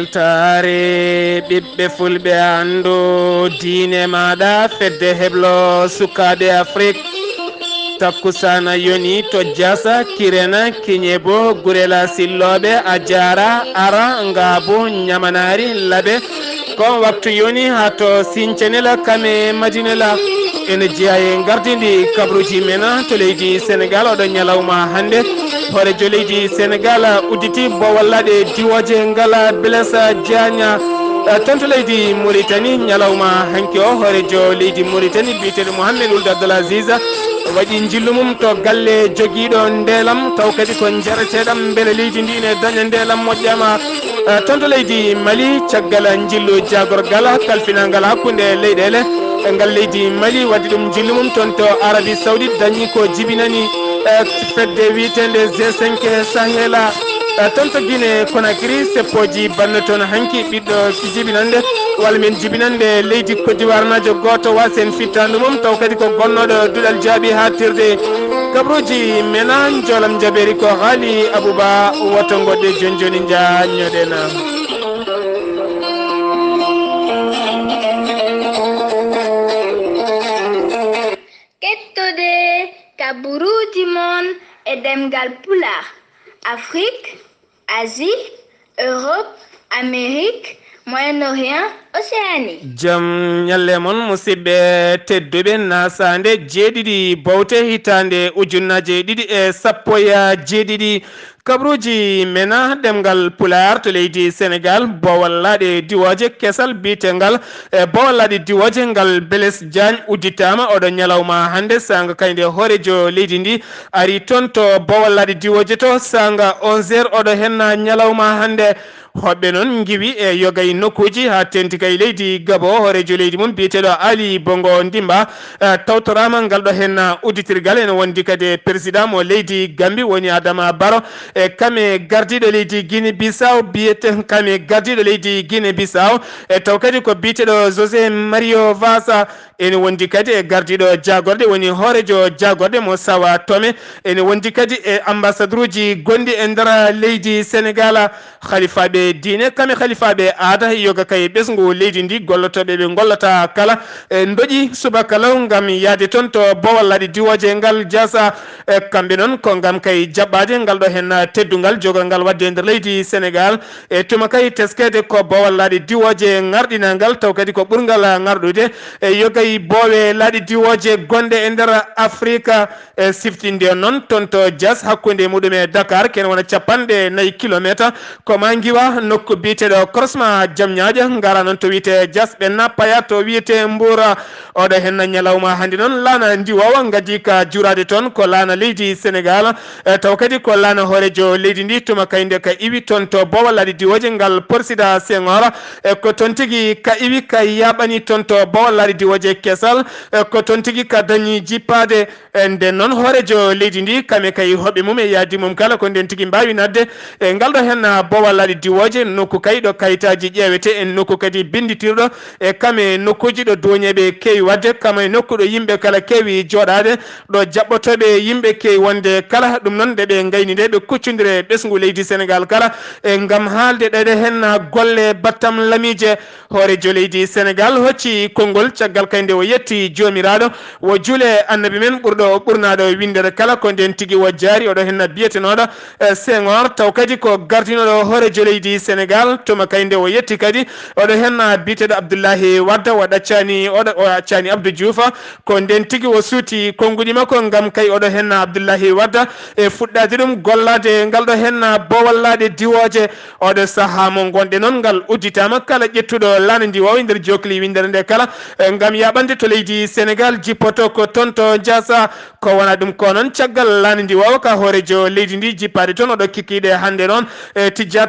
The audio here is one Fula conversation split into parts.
weltare ɓiɓɓe fulɓe andu diine maɗa fedde heblo sukaɓe Afrique takkusana yoni to jasa kirena kiñebo gurela silloɓe a jara ara ngabo ñamanari laɓe ko waktu yoni ha to sincenela kame madinela ene jeeya e gardidi kabruji mena to leydi Sénégal oɗo ñalawma hande horejo leydi Sénégal udditi bowallaɗe diwoje ngala Blaise Diagna ton to leydi Mauritanie ñalawma hanki o horejo leydi Mauritanie biyeteɗo Mohamed Ould Abdel Aziz waɗi jillumum to galle joguiɗo ndeelam taw kadi ko jarateɗam beele leydi ndi ne daña ndeelam moƴƴama ton to leydi Mali caggal jillu jagorgal kalfinangal hakkude leyɗele ngal leydi Mali waddi ɗum jillumum toon to Arabie Saoudite dañi ko jibinani fedde wiitende G5 Sahela toon to Guinée Conakry seppoji banno toon hanki ɓiɗɗo jibinande walla min jibinande leydi Côte d'Ivoire najo goto wasen fittandu mum taw kadi ko gonnoɗo duɗal jaaɓi ha tirde kabruji mena jolam jaɓeri ko haali Abouba woto goɗɗe joni joni jañoɗena kettude kaburuji mon e demgal pulaar Afrique, Asie, Europe, Amérique, Moyen-Orient, Océanie. Jam nyalle mon musidɓe tedduɓe nasande jeeɗiɗi bawte hitande ujunnaje ɗiɗi e sappo e jeeɗiɗi kabruji mena ɗemgal pulaar to leydi Sénégal bowallaɗe diwoje kesal bitengal e bowallaɗe diwoje ngal Blaise Diagne udditama oɗo ñalawma hande sanga kayde horejo leydi ndi ari toon to bowallaɗe diwoje to sanga 11h oɗo henna ñalawma hande hoɓɓe noon giwi e yogay nokkuji ha tenti kay leydi Gabo horejo leydi mum biyeteɗo Ali Bongo Ndimba tawtorama ngal ɗo hen udditirgal ene wondi kadi président mo leydi Gambie woni Adama Barrow e kame gardiɗo leydi Guinée Bissau biyete kame gardiɗo leydi Guinée Bissau e taw kadi ko biyeteɗo José Mario Vasa ene wondi kadi e gardiɗo jagorde woni horejo jagorde mo Sawa Tome ene wondi kadi e ambassadeur uji gondi e nder leydi Sénégal khalifaɓe diine kame khalifaɓe aada yoga kay ɓesgu leydi ndi gollotoɓe ɓe gollata kala e doƴi subaka law ngam yaade toon to bowallaɗe diwoje ngal jasa kamɓe noon ko ngam kay jaɓɓade ngal ɗo hen teddungal jogol ngal wadde nder leydi Sénégal e tuma kay teskede ko bowallaɗe diwoje ngarɗinangal taw kadi ko ɓurgal ngarɗude e yogay bowe laaɗe diwoje gonɗe e nder Afrique e siftinde noon toon to jas hakkude muɗum e Dakar ken wona 40 kilométre ko ma giwa nokku biyeteɗo croisement Diamniadio ngara noon to wiyete jas ɓenna paya to wiyete Mbour oɗo hen ñalawma hande noon laana ndiwowa gadi ka jurade toon ko laana leydi Sénégal taw kadi ko laana horejo leydi ndi tuma kayde ka iwi toon to bowallaɗe diwoje ngal Président Senghor ko toon tigui ka iwi ka yaɓani toon to bowallaɗe diwoje kesal ko toon tigui ka dañi jippade nden noon horejo leydi ndi kame kay hoɓɓe mum e yaadi mum kala ko nden tigui mbawi nadde e ngal ɗo hen bowallaɗe diwoje nokku kay ɗo kayitaji ƴewete en nokku kadi binditirɗo e kame nokkuji ɗo doñeɓe kewi wadde kama nokku ɗo yimɓe kala kewi joɗade ɗo jaɓɓotoɓe yimɓe kewi wonde kala ɗum noon ɗeɓe gayni nde ɓe kuccodire ɓesgu leydi Sénégal kala e gam haalde ɗeɗe hen golle battam lamije horejo leydi Sénégal hocci konngol caggal kayde o yetti jomiraɗo wo juule annabi men ɓurnaɗo windere kala ko nden tigui wo jaari oɗo hen biyetenoɗo Senghor taw kadi ko gardinoɗo horejo leydi Sénégal tuma kayde o yetti kadi oɗo hen biyeteɗo Abdoulaye Wade o accani Abdou Diouf ko nden tigui o suuti konngudi makko gam kay oɗo hen Abdoulaye Wade e fuɗɗade ɗum gollade ngal ɗo hen bowallaɗe diwoje oɗo saaha mo gonɗe noon ngal udditama kala ƴettuɗo laana ndi wawi nder jokli windere nde kala gam yaɓande to leydi Sénégal jippoto ko toon to jasa ko wona ɗum ko noon caggal laana ndi wawa ka horejo leydi ndi jippade toon oɗo kikkiɗe hande noon tijja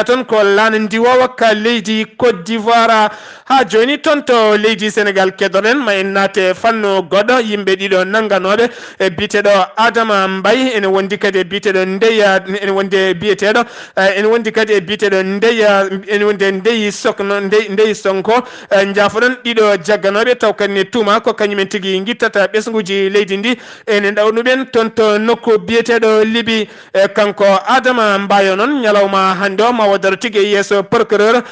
toon ko laana ndi wawa ka leydi Côte d'Ivoire ha joni toon to leydi Sénégal kedoɗen ma en naate fanno goɗɗo yimɓe ɗiɗo nangganoɓe e biyeteɗo Adama Mbaye ene wondi kadi e biyeteɗo Ndeya ene wondi biyeteɗo ene wondi kadi e biyeteɗo Ndeya ene wondi Ndeyi Sonko jafoɗon ɗiɗo jagganoɓe taw kadi tuma ko kañumen tigui guittata ɓesguji leydi ndi ene ɗawnuɓen toon to nokku biyeteɗo Libi kanko Adama Mbayo noon ñalawma hande o ma waddaro tigui e yesso procureur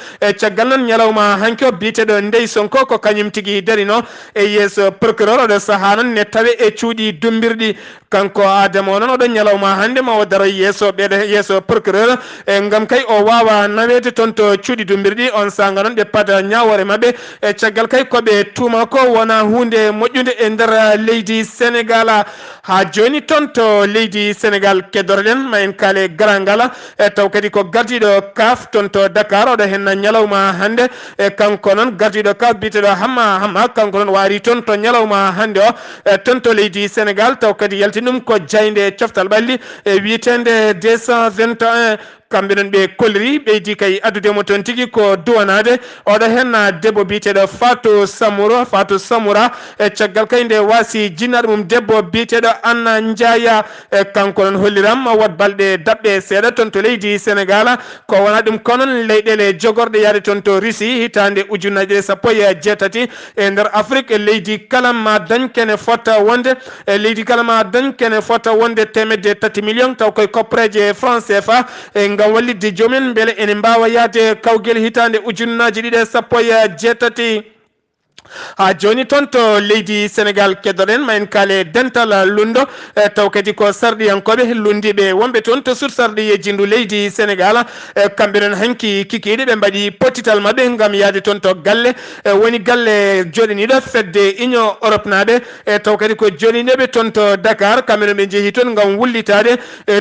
caggal noon ñalawma hanki o biyeteɗo Ndey Sonko ko kañum tigui darino e yesso procureur oɗo saaha noon ne tawe e cuuɗi dumbirɗi kanko Adama o noon oɗo ñalawma hande ma waddaro yesso ɓeɗe yesso procureur ngam kay o wawa nawede toon to cuuɗi dumbirɗi on sanga noon ɓe pada ñawore mabɓe e caggal kay koɓe tuma ko wona hunde moƴƴude e nder leydi Sénégal ha joni toon to leydi Sénégal keddoroɗen ma en kaale garangala taw kadi ko gardiɗo CAF toon to Dakar oɗo hen ñalawma hande kanko noon gardiɗo CAF biteɗo hamma kanko noon wari toon to ñalawma hande o toon to leydi Sénégal taw kadi yalti ɗum ko jayde coftal ɓalli e wiitende 221 kamɓe noon ɓe kolliri ɓeydi kay addudemo toon tigui ko duwanade oɗo hen debbo biteɗo Fatou Samoura e caggal kay nde wasi jinnaɗo mum debbo biteɗo Anna Ndiaya kanko noon holliram wat balɗe dabɓe seeɗa toon to leydi Sénégal ko wona ɗum konon leyɗele jogorɗe yaade toon to Russie hitande ujunnaje 17 e nder Afrique leydi kala ma dañ kene fota wonde leydi kala ma dañ kene fota wonde 3 millions taw koye koppreje franc CFA ngam wallidde jomumen beele ene mbawa yaade kawguel hitande ujunnaje 17 ha joni toon to leydi Sénégal keddoɗen ma en kaale dental lundo taw kadi ko sarɗiyankoɓe lundiɓe wonɓe toon to sur sarɗi yejjindu leydi Sénégal kamɓe noon hanki kikiɗe ɓe mbaɗi pottital mabɓe gam yaade toon to galle woni galle joɗaniɗo fedde Union Europe naɓe taw kadi ko joɗaniɓe toon to Dakar kamɓe noon ɓe jeehi toon gam wullitade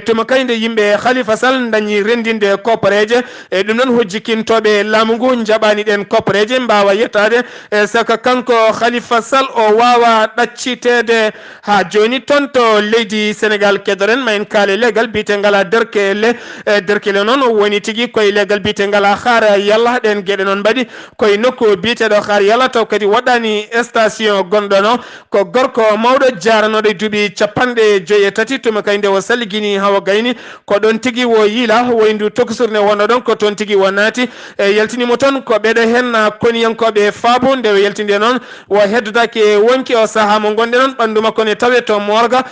tuma kayde yimɓe Khalifa Sall dañi rendinde koppareje ɗum noon hojjikintoɓe laamu ngu jaɓani ɗen koppareje mbawa yettade saka kanko Khalifa Sall o wawa ɗaccitede ha joni toon to leydi Sénégal keddoren ma en kaale legal bitegal derkele noon woni tigui koye legal bitegal Xaar Yalla ɗen gueɗe noon mbaɗi koye nokku biteɗo Xaar Yalla taw kadi waɗani station gonɗono ko gorko mawɗo jaranoɗo duuɓi 53 tuma kay nde o salligini hawa gayni ko ɗon tigui wo yiila woyndu tokosurne wonno ɗon ko toon tigui wo naati yaltinimo toon ko ɓeɗo hen koniyankoɓe faabo nde o yaltinde noon o heddotake wonki o saaha mo gonɗe noon ɓandu makko ne tawe to morga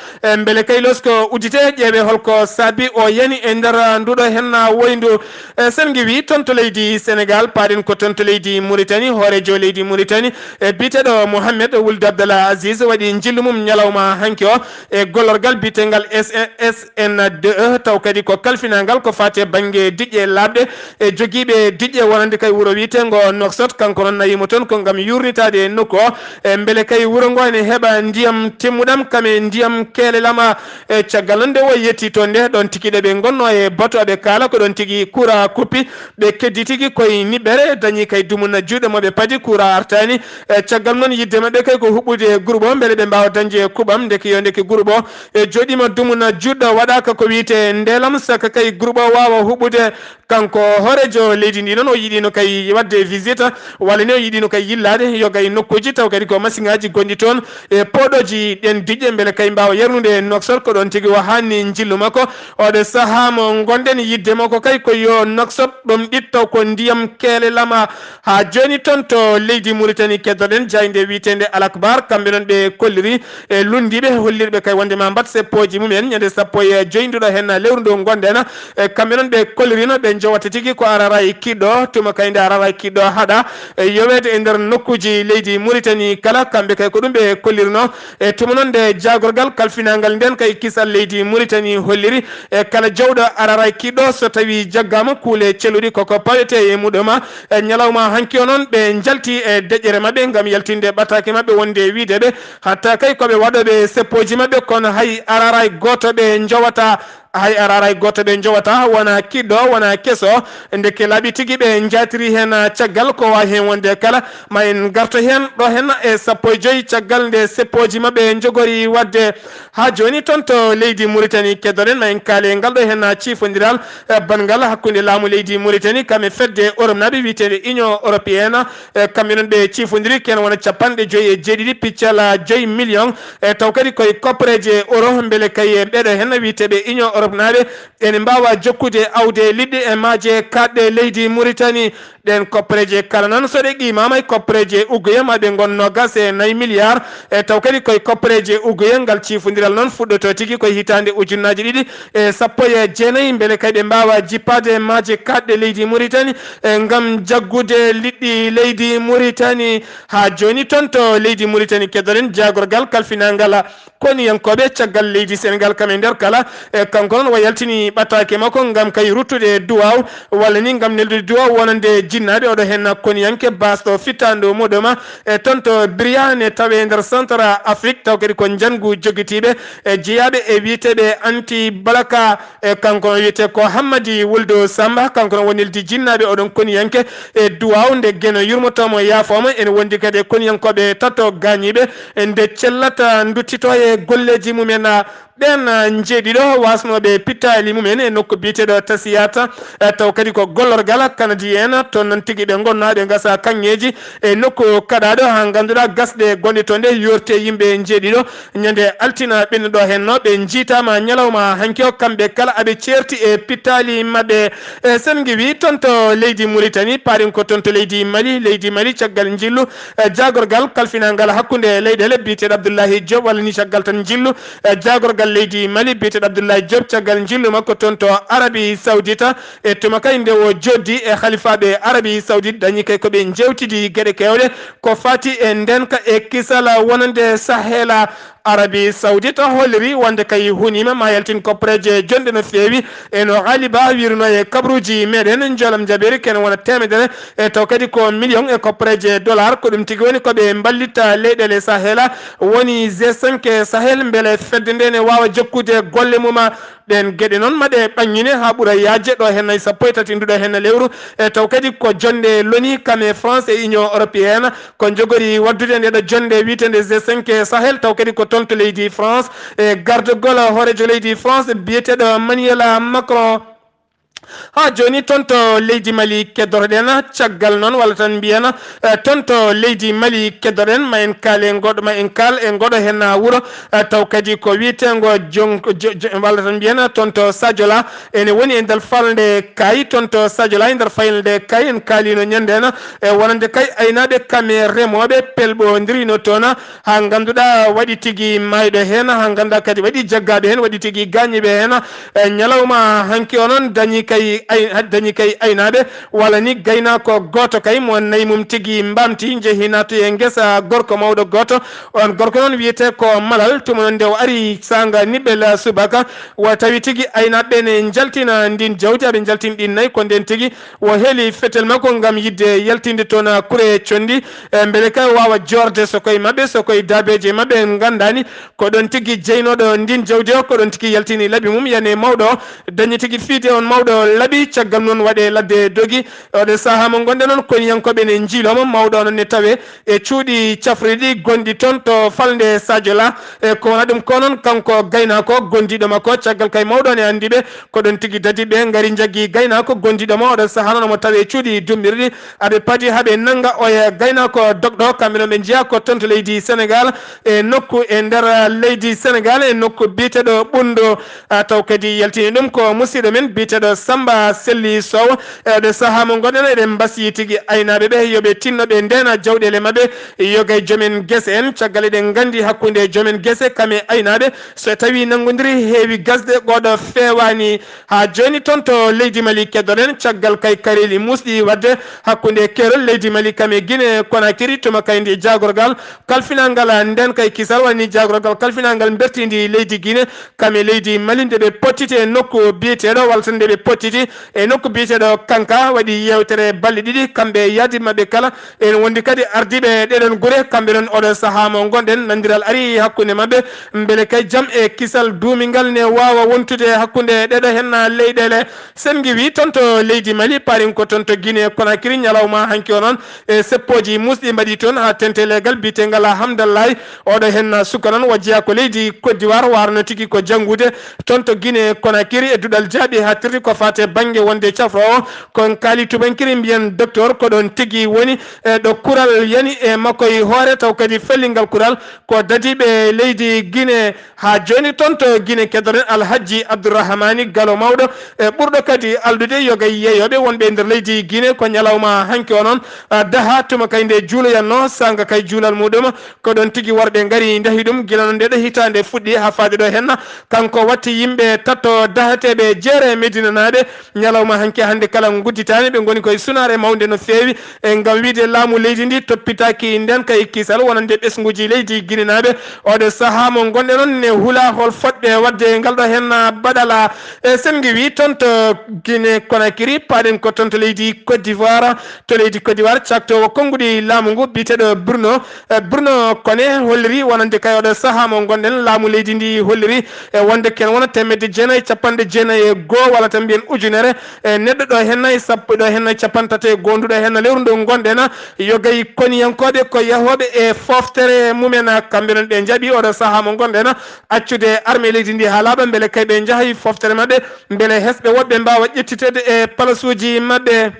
beele kay losko uddite ƴeeɓe holko saabi o yani e nder nduɗo hen woyndu sen giwi toon to leydi Sénégal paaɗen ko toon to leydi Mauritanie hoorejo leydi Mauritanie biteɗo Mohamed Wuld Abdallah Aziz waɗi jillu mum ñalawma hanki o e gollorgal bitegal SN2 taw kadi ko kalfinagal ko fate banggue diƴƴe labɗe e joguiɓe diƴƴe wonande kay wuuro wiitengo Nouakchott kanko noon nayimo toon ko gam yurnitade e nokku o beele kay wuuro ngo ene heeɓa ndiyam temmuɗam kame ndiyam keelelama e caggal noon nde o yetti toon nde ɗon tikiɗe ɓe gonno e bato ɓe kaala ko ɗon tigui coura kuppi ɓe keddi tigui koye niɓɓere dañi kay dumuna juuɗe moɓe paadi coura artani e caggal noon yidde mabɓe kay ko huɓɓude groupe o beele ɓe mbawa dañde kuɓam ndeki groupe o e joɗima dumuna juɗɗo waɗaka ko wiyete ndelam saka kay groupe o wawa huɓɓude kanko hoorejo leydi ndi noon o yiɗino kay wadde visite walla ni o yiɗino kay yillade yoga e nokkuji taw kadi ko machine ngaji gonɗi toon e poɗoji ɗen diƴƴe beele kay mbawa yernude Nouakchott ko ɗon tigui o hanni jillu makko oɗo saaha mo gonɗen yidde makko kay ko yo Nouakchott ɗum ɗittaw ko ndiyam keele lama ha joni toon to leydi Mauritanie keddoɗen jayde wiitende Alakbar kamɓe noon ɓe kolliri e lundiɓe hollirɓe kay wondema mbat seppoji mumen ñande 15 nduɗo hen lewru ndu gonɗen kamɓe noon ɓe kollirino ɓe jowata tigui ko araray kiɗɗo tuma kayde araray kiɗɗo haɗa yowede e nder nokkuji leydi Mauritanie kala kamɓe kay ko ɗum ɓe kollirno e tuma noon nde jagorgal kalfinagal nden kay kisal leydi Mauritanie holliri e kala jawɗo araray kiɗɗo so tawi jaggama kuule celluɗi koko pawete e muɗuma e ñalawma hanki o noon ɓe jalti e deƴƴere mabɓe gam yaltinde ɓattake mabɓe wonde wideɓe hatta kay koɓe waɗoɓe seppoji mabɓe kono hay araray goto ɓe jowata hay araray goto ɓe jowata wona kiɗɗo wona kesso deke laaɓi tigui ɓe jatiri hen caggal ko wawi hen wonde kala ma en garto hen ɗo hen e 15 caggal nde seppoji mabɓe jogori wadde ha joni toon to leydi Mauritanie keddoɗen ma en kaale ngal ɗo hen cifodiral bangal hakkude laamu leydi Mauritanie kamɓe fedde Europe naɓe witede Union Européenne kamɓe noon ɓe cifodiri ken wona 57 piccal 5 millions taw kadi koye koppareje euro beele kay ɓeɗo hen witeɓe Union Europe naɓe ene mbawa jokkude awde liɗɗi e maaje kaɗɗe leydi Mauritanie ɗen koppareje kala noon so ɗe qimama e koppareje uggoye maɓe gonno gas e 9 milliards e taw kadi koye koppareje uggoye ngal cifodiral noon fuɗɗoto tigui koye hitande ujunnaji ɗiɗi e sappo e jeenayyi beele kay ɓe mbawa jippade maaje kaɗɗe leydi Mauritanie ngam jaggude liɗɗi leydi Mauritanie ha joni toon to leydi Mauritanie keddoren jagorgal kalfinangal koniyankoɓe caggal leydi Sénégal kam e nder kala e kanko noon o yaltini ɓattake makko ngam kay ruttude duwaw walla ni ngam neldude duwaw wonande jinnaɓe oɗo hen koniyanke basɗo fittando muɗuma e toon to Briane tawe nder centre Afrique taw kadi ko jangu joguitiɓe e jeeyaɓe e wiyeteɓe anti balaka e kanko no wiyete ko Hammadi Wuldo Samba kanko no wonildi jinnaɓe oɗon koniyanke e duwaw nde gueno yurmotomo yaafoma ene wondi kadi e koniyankoɓe tatto gañiɓe nde cellata duttito e golleji mumen ɓen jeeɗiɗo wasnoɓe pittali mumen e nokku biyeteɗo tasiyata taw kadi ko gollorgal canadien toon noon tigui ɓe gonnaɓe gasa kanŋeji e nokku kaɗaɗo ha ganduɗa gasɗe gonɗe toon nde yorte yimɓe jeeɗiɗo ñande altina ɓennuɗo henno ɓe jiitama ñalawma hanki o kamɓe kala aɓe certi e pittali mabɓe e sen giwi toon to leydi Mauritanie parin ko toon to leydi Mali caggal jillu jagorgal kalfinangal hakkude leyɗele biyeteɗo Abdoullahi Diop walla ni caggal tan jillu jagorgal leydi Mali biyeteɗo Abdoullahi Diop caggal jillu makko toon to Arabie Saoudita e tuma kay nde o joddi e khalifaɓe Arabie Saoudite dañi kay koɓe jewtidi gueɗe kewɗe ko fati e ndenka e kisala wonande Sahela Arabie Saoudite holliri wonde kay hunima ma yaltin koppareje jonɗe no fewi eno haaliba wirno e kabruji meɗen jolam jaɓeri ken wona temedere e taw kadi ko million e koppareje dollar ko ɗum tigui woni koɓe ballitta leyɗele Sahela woni G5 Sahel beele fedde nde ne wawa jokkude golle muma ɗen gueɗe noon maɗe ɓaññine ha ɓuura yajje ɗo hen sappo e tati nduɗo hen lewru e taw kadi ko jonde loni kame France e Union européenne ko jogori waddude ndeɗo jonde witende G5 Sahel taw kadi ko toon to leydi France e gardegol hoorejo leydi France biyeteɗo Emmanuel Macron ha joni toon to leydi Mali keddoroɗen caggal noon walla tan mbiyana toon to leydi Mali keddoroɗen ma en kaal e goɗɗo ma en kaal e goɗo hen wuuro taw kadi ko wiyetego walla tan mbiyana toon to Sadiola ene woni e nder falde Kay toon to Sadiola e nder falde Kay en kaalino ñanden e wonande kay aynaɓe kame remoɓe pelɓodirino toon ha ganduɗa waɗi tigui mayɗo hen ha ganduɗa kadi waɗi jaggaɓe hen waɗi tigui gañiɓe hen ñalawma hanki onon dañi kay aynaɓe walla ni gaynako goto kay mo nayi mum tigui mbamti jeehi nato e guesa gorko mawɗo goto on gorko noon wiyete ko Malal tuma noon nde o ari sanga niɓɓel subaka wa tawi tigui aynaɓe ne jaltina ndin jawdi aɓe jaltina ɗin nayyi ko nden tigui o heeli fetel makko gam yidde yaltinde toon Kouré Condi beele kay wawa jorde so koye mabɓe so koye dabeje mabɓe gandani ko ɗon tigui jeynoɗo ndin jawdi o ko ɗon tigui yaltini laaɓi mum yani mawɗo o dañi tigui fiide on mawɗo laaɓi caggal noon waɗe ladde dogi oɗo saaha mo gonɗe noon koniyankoɓe ne jiiloma mawɗo noon ne tawe e cuuɗi cafriɗi gonɗi toon to falde Sadiola e ko wona ɗum ko noon kanko gaynako gondiɗo makko caggal kay mawɗo ne andiɓe ko ɗon tigui dadi ɓe gaari jaggi gaynako gondiɗo ma oɗo saaha noon mo tawe cuuɗi dummirɗi aɓe paadi haaɓe nanga oye gaynako dogɗo kamɓe noon ɓe jeeya ko toon to leydi Sénégal e nokku e nder leydi Sénégal e nokku biyeteɗo Ɓundo taw kadi yaltini ɗum ko musidɗo men biyeteɗo Samba Selli Sow e saaha mo gonɗen eɗen mbasi tigui aynaɓe ɓe yoɓe tinnoɓe ndena jawɗele mabɓe yogay joomen guese en caggal eɗen gandi hakkude joomen guese kame aynaɓe so tawi nangodiri heewi gasde goɗo fewani ha joni toon to leydi Mali keddoɗen caggal kay kareli musɗi wadde hakkude kerol leydi Mali kame Guinée Conakry tuma kay ndi jagorgal kalfinangal nden kay kisal wani jagorgal kalfinangal bertidi leydi Guinée kame leydi Mali nde ɓe pottite nokku biyeteɗo walla tan nde ɓe pottiti e nokku biyeteɗo Kanka waɗi yewtere balɗe ɗiɗi kamɓe yaadi mabɓe kala en wondi kadi ardiɓe ɗeɗon guure kamɓe noon oɗo saaha mo gonɗen nandiral ari hakkude mabɓe beele kay jaam e kisal duumingal ne wawa wontude hakkude ɗeɗo hen leyɗele sen giwi toon to leydi Mali parin ko toon to Guinée Conakry ñalawma hanki o noon e seppoji musɗi mbaɗi toon ha tentelegal bitegal Hamdallahi oɗo hen suka noon o jeeya ko leydi Côte d'Ivoire warno tigui ko janggude toon to Guinée Conakry e duɗal jaaɓi ha tirti ko fati te banggue wonde cafro o kon kaali tubankiri mbiyen docteur ko ɗon tigui woni ɗo kural yani e makko e hoore taw kadi fellingal kural ko dadiɓe leydi Guinée ha joni toon to Guinée keddoren Alhaji Abdourahmani Gallo mawɗo e ɓurɗo kadi aldude yoga yeeyoɓe wonɓe nder leydi Guinée ko ñalawma hanki o noon daha tuma kay nde juuloyanno sanga kay juulal muɗum ko ɗon tigui worɓe gaari dahi ɗum guila no ndeɗo hitande fuɗɗi ha faade ɗo henna kanko watti yimɓe tatto dahateɓe jeere Medina naɓe ñalawma hanki hande kala gudditani ɓe goni koye sunare mawde no fewi e ngam wiide laamu leydi ndi toppitaki nden kay kisal wonande ɓesguji leydi Guinée naɓe oɗo saaha mo gonɗe noon ne huula hol fodɓe wadde ngal ɗo hen baɗala e sen wi toon to Guinée Conakry paɗen ko toon to leydi Côte d'Ivoire caktowo konguɗi laamu ngu biteɗo Bruno Koné holliri wonande kay oɗo saaha mo gonɗen laamu leydi ndi holliri e wonde ken wona temedde jeenayyi capanɗe jeenayyi e goho walla tan mbiyen ujunere e neɗɗo ɗo hennayi sappo ɗo hennayi capantati e goho nduɗo henna lewru ndu gonɗen yogay koniyankoɓe ko yahoɓe e foftere mumen kamɓe non ɓe jaaɓi oɗo saaha mo gonɗen accude armée leydi ndi ha laaɓa beele kay ɓe jaahay foftere mabɓe beele hesɓe woɓɓe mbawa ƴettitede e place uji mabɓe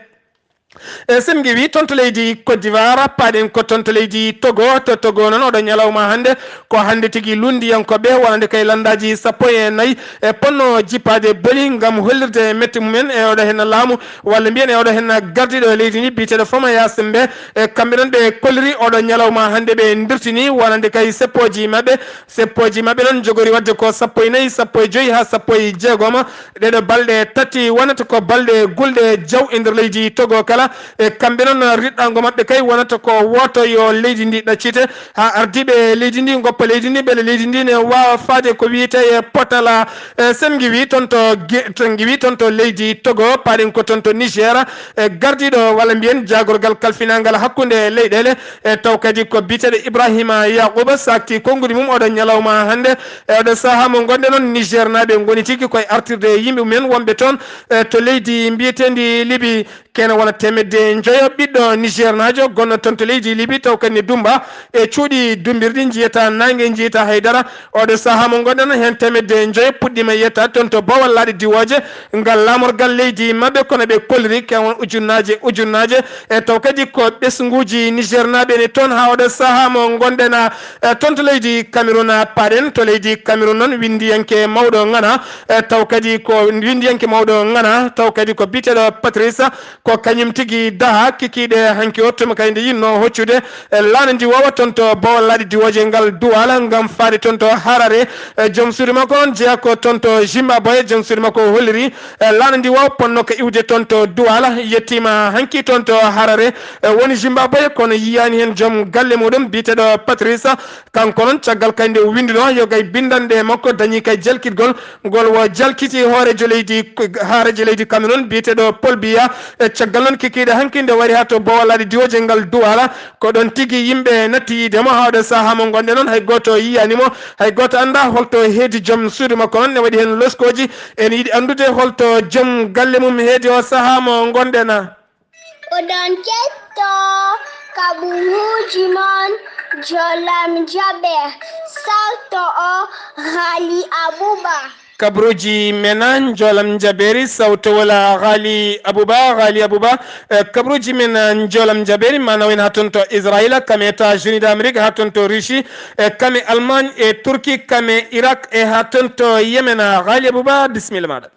e sen wi toon to leydi Côte d'Ivoire paɗen ko toon to leydi Togo noon oɗo ñalawma hande ko hande tigui lundiyankoɓe wonande kay landaji sappo e nayyi e ponno jippade booli gam hollirde metti mumen e oɗo hen laamu walla mbiyen e oɗo hen gardiɗo leydi ndi biteɗo Fama Yacine ɓe e kamɓe noon ɓe kolliri oɗo ñalawma hande ɓe dirtini wonande kay seppoji mabɓe noon jogori wadde ko sappo e nayyi sappo e joyyi ha sappo e jeegom ɗeɗo balɗe tati wonata ko balɗe gulɗe jaw e nder leydi Togo kala e kamɓe noon riɗɗango mabɓe kay wonata ko woto yo leydi ndi ɗaccite ha ardiɓe leydi ndi goppa leydi ndi beele leydi ndi ne wawa faade ko wiyete e potala sen giwi toon to leydi Togo paɗen ko toon to Niger e gardiɗo walla mbiyen jagorgal kalfinangal hakkude leyɗele e taw kadi ko biteɗo Ibrahima Yacouba sakti konngudi mum oɗo ñalawma hande e oɗo saaha mo gonɗe noon Niger naɓe goni tigui koye artirde yimɓe mumen wonɓe toon to leydi mbiyetendi Liby kene wona temedde joyo ɓiɗɗo Niger najo gonno toon to leydi Liby taw kadi Dumba e cuuɗi dumbirɗi jiyata nangue jiyata haydara oɗo saaha mo gonɗen hen temedde joyo puɗɗima yetta toon to Bawal laaɗe diwoje ngal lamorgal leydi mabɓe kono ɓe kolliri kewon ujunnaje e taw kadi ko ɓesguji Niger naɓe ne toon ha oɗo saaha mo gonɗen toon to leydi Cameroun paɗen to leydi Cameroun noon windiyanke mawɗo ngana taw kadi ko windiyanke mawɗo ngana taw kadi ko biteɗo Patrice ko kañum tigui daha kikiɗe hanki o tuma kay nde yinno hoccude laana ndi wawa toon to Bawal laaɗe diwoje ngal Douala gam faade toon to Harare joom suudu makko on jeeya ko toon to Zimbabwe joom suudu makko holliri laana ndi wawa ponno ko iwde toon to Douala yettima hanki toon to Harare woni Zimbabwe kono yiyani hen joom galle muɗum biteɗo Patrice kanko noon caggal kay nde windino yogay bindande makko dañi kay jalkitgol ngol wo jalkiti hoorejo leydi Cameroun biteɗo Paul Biya caggal noon kikiɗe hanki nde wari ha to Bawal laaɗe diwoje ngal Douala ko ɗon tigui yimɓe natti yidemo ha oɗo saaha mo gonɗe noon hay goto yiyanimo hay goto anda holto heedi joom suudu makko noon ne waɗi hen loskoji en yiiɗi andude holto joom galle mum heedi o saaha mo gonɗena oɗon ketto kaɓuruji mon jolam jaɓe salto o Ghali Abouba kabruji menan jolam jaberi sawtowala Ghali Abouba kabruji men jolam jaberi mana wen haton to Israël kame États-Unis d'Amérique haton to Russie kame Allemagne e Turquie kame Irak e haton to Yemen Ghali Abouba bismillah madam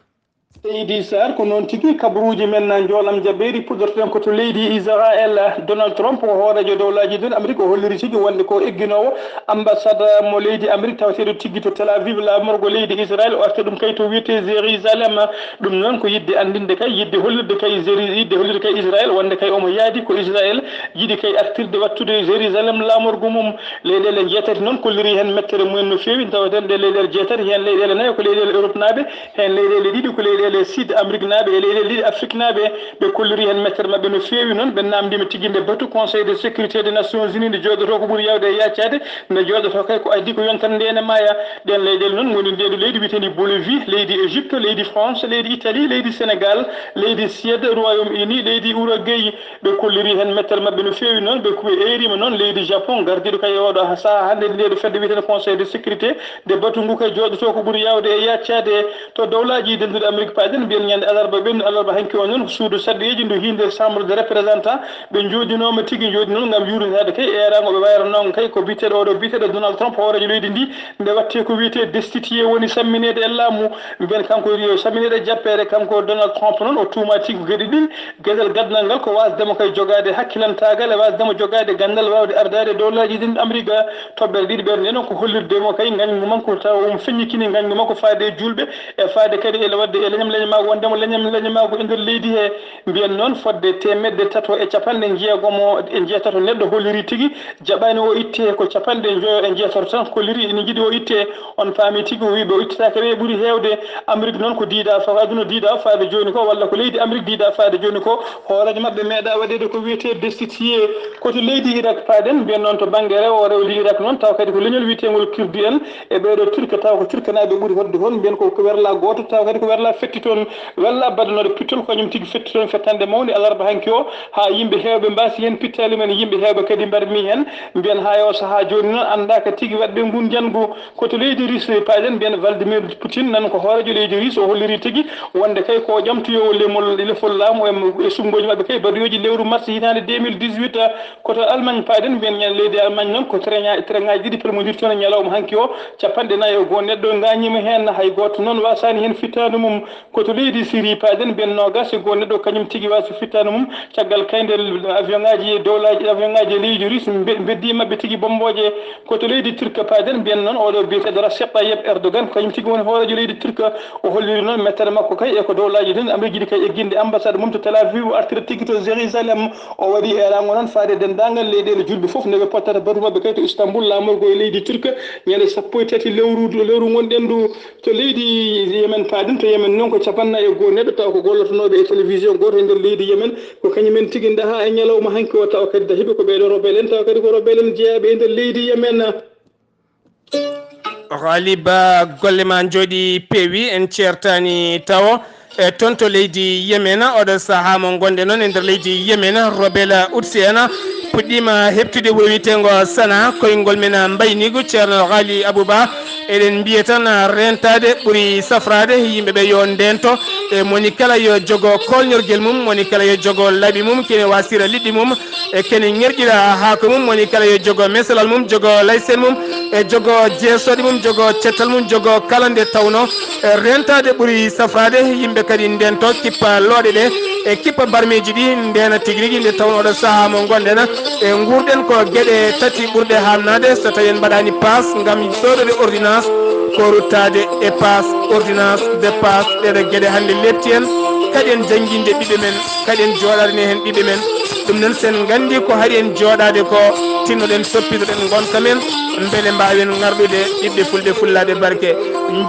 seydi sar ko noon tigi kabaruji men joolam jaɓɓeeri puɗorten ko to leydi Israël Donald Trump ko hoorejo dowlaji ɗon Amérique o holliri tigi wonde ko egginowo ambassade mo leydi Amérique tawateɗo tigui to Tel Aviv laamorgo leydi Israël o arta ɗum kay to wiyete Jérusalem ɗum noon ko yidde andinde kay yidde hollirde kay Israël wonde kay omo yaadi ko Israël yiɗi kay artirde wattude Jérusalem laamorgo mum leyɗele jeetati noon kolliri hen mettere mumen no fewi tawaten ɗe leyɗele jeetati hen leyɗele nayi ko leyɗele Europe naaɓe hen leyɗele ɗiɗi ko leyɗele Sud Amérique naaɓe e leyɗele ɗiɗi Afrique naaɓe ɓe kolliri hen mettere mabɓe no fewi noon ɓe namdima tigui nde batu Conseil de sécurité des Nations Unies nde jooɗoto ko ɓuuri yawde e yaccade nde jooɗoto kay ko addi ko yontan ndene maya ɗen leyɗele noon goni ndeɗo leydi wiyetedi Bolivie leydi Égypte leydi France leydi Italie leydi Sénégal leydi Suède Royaume-Uni leydi Uruguay ɓe kolliri hen mettere mabɓe no fewi noon ɓe erima noon leydi Japon gardiɗo kay oɗo saaha hande ndeɗo fedde wiyetede Conseil de sécurité nde batu ngu kay jooɗoto ko ɓuuri yawde e yaccade to dowlaji denduɗe Amérique paden biyen nyande alarba ben alarba hanki onon suudu saddeji ndu hinde chambre de représentant be jodinoma tigi jodi non ngam yurinade kay erango be wayra non kay ko bitedo do bitedo Donald Trump hoore leydi ndi nde watte ko wiete destitué woni samminede e laamu ben kanko riyo samminede jappere kanko Donald Trump non o tuuma tigi gedi din gedal gadnal ngal ko wasdemo kay jogade hakkilantagal e wasdemo jogade gandal wawde ardade dowlaji din America tobbere didi berne non ko hollirdemo kay ngagni manko taw feññikini ngagni makko faade julbe e faade kadi ele wadde e leñam leñama wondemo leñama ko e nder leydi he mbiyen noon fodde temedde tato e capanɗe jeegomo e jeetato neɗɗo holliri tigi jaɓani o itte ko capanɗe joyo e jeetato tan kolliri ene jiiɗi o itte on paami tigi o wiɓe o ittitake ɓe ɓuuri hewde Amérique noon ko diida fa aduna diida faade joni ko walla ko leydi Amérique diida faade joni ko hoorejo mabɓe meeɗa waɗede ko wiyete destitué koto leydi Irak paaden mbiyen noon to banggue rewo rewli Irak noon taw kadi ko leñol wiyetengol kurdi en e ɓeɗo turka taw ko turkanaɓe ɓuuri hodde toon mbiyen ko werla goto taw kadi ko werla fetti toon walla badanoɗo pittol kañum tigi fetti toon fettande mawni alarba hanki o ha yimɓe hewɓe mbasi hen pittali men yimɓe hewɓe kadi mbarmi hen mbiyen ha yo saaha joni noon andaka tigi wadɓe ngun jangu koto leydi Russie paaden mbiyen Vladimir Poutine nan ko hoorejo leydi Russie o holliri tigi wonde kay ko ƴamtoyowo lefol laamu e sumgoji mabɓe kay bariyoji lewru mars hitande 2018 koto Allemagne paaden mbiyen ñan leydi Allemagne noon ko train ngaji ɗiɗi permodir toon e ñalawma hanki o capanɗe nayyi e goho neɗɗo gañima hen hay goto noon wasani hen fittanu mum koto leydi Syrie paaden mbiyen nogas e goho neɗɗo kañum tigi wasi fittanu mum caggal kayde avion ngaji dowlaji avion ngaji e leydi Russie beddi mabɓe tigi bomboje koto leydi Turque paaden mbiyen noon oɗo biyeteɗo Recep Tayyip Erdogan kañum tigi woni hoorejo leydi Turque o holliri noon mettere makko kay e ko dowlaji din Amérique jiɗi kay egginde ambassade mum to Tel Aviv o artira tigi to Jérusalem o waɗi erango noon faade dendagal leyɗele julɓe foof ndeɓe pottata batu mabɓe kay to Istanbul lamorgo e leydi Turque ñande 13 lewru gonɗen ndu to leydi Yemen paaden to Yemen noon ko capannayi e goho neɗɗo taw ko gollotonoɓe e télévision goto e nder leydi Yemen ko kañumen tigi daha e ñalawma hanki o taw kadi dahiɓe ko ɓeɗo rebelle en taw kadi ko rebelle en jeeyaɓe e nder leydi Yemen. Ghaliba golle ma jooɗi peewi en ceertani tawo e toon to leydi Yemen oɗo saaha mo gonɗe noon e nder leydi Yemen rebelle Houthi en puɗɗima heɓtude wuro wiyetengo Sana koyngol men mbaynigo ceerno Ghali Abouba eɗen mbiya tan rentade ɓuuri safrade yimɓeɓe yo ndento e moni kala yo jogo kolñorguel mum moni kala yo jogo laaɓi mum kene wasira liɗɗi mum e kene ñerƴira haako mum moni kala yo jogo mesalal mum jogo laysen mum e jogo jeesoɗe mum jogo cettal mum jogo kala nde tawno e rentade ɓuuri safrade yimɓe kadi ndento kippa looɗe ɗe e kippa barmeji ɗi ndena tigui rigui nde tawno oɗo saaha mo gonɗen e gurɗen ko gueɗe tati ɓurɗe hamnade so tawi en mbaɗani pass gam soɗode ordonnance ko ruttade e pass ordonnance de pass ɗeɗo gueɗe hande lepti en kadi en jangguinde ɓiɓɓe men kadi en joɗadene hen ɓiɓɓe men ɗum noon sen gandi ko haɗi en joɗade ko tinnoɗen toppitoɗen gonka men beele mbawen garɗude ɓiɓɓe fulɓe fullade barke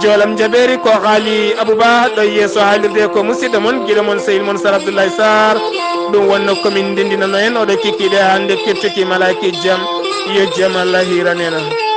joolam jaɓeri ko Ghali Abouba ɗo yeeso haalirde ko musidɗo moon guiɗo moon sehil moon Sar Abdoulaye Sarr ɗum wonno komin ndendinano en oɗo kikkiɗe hande kirtiki malaki jaam yo jaam Allah hiranena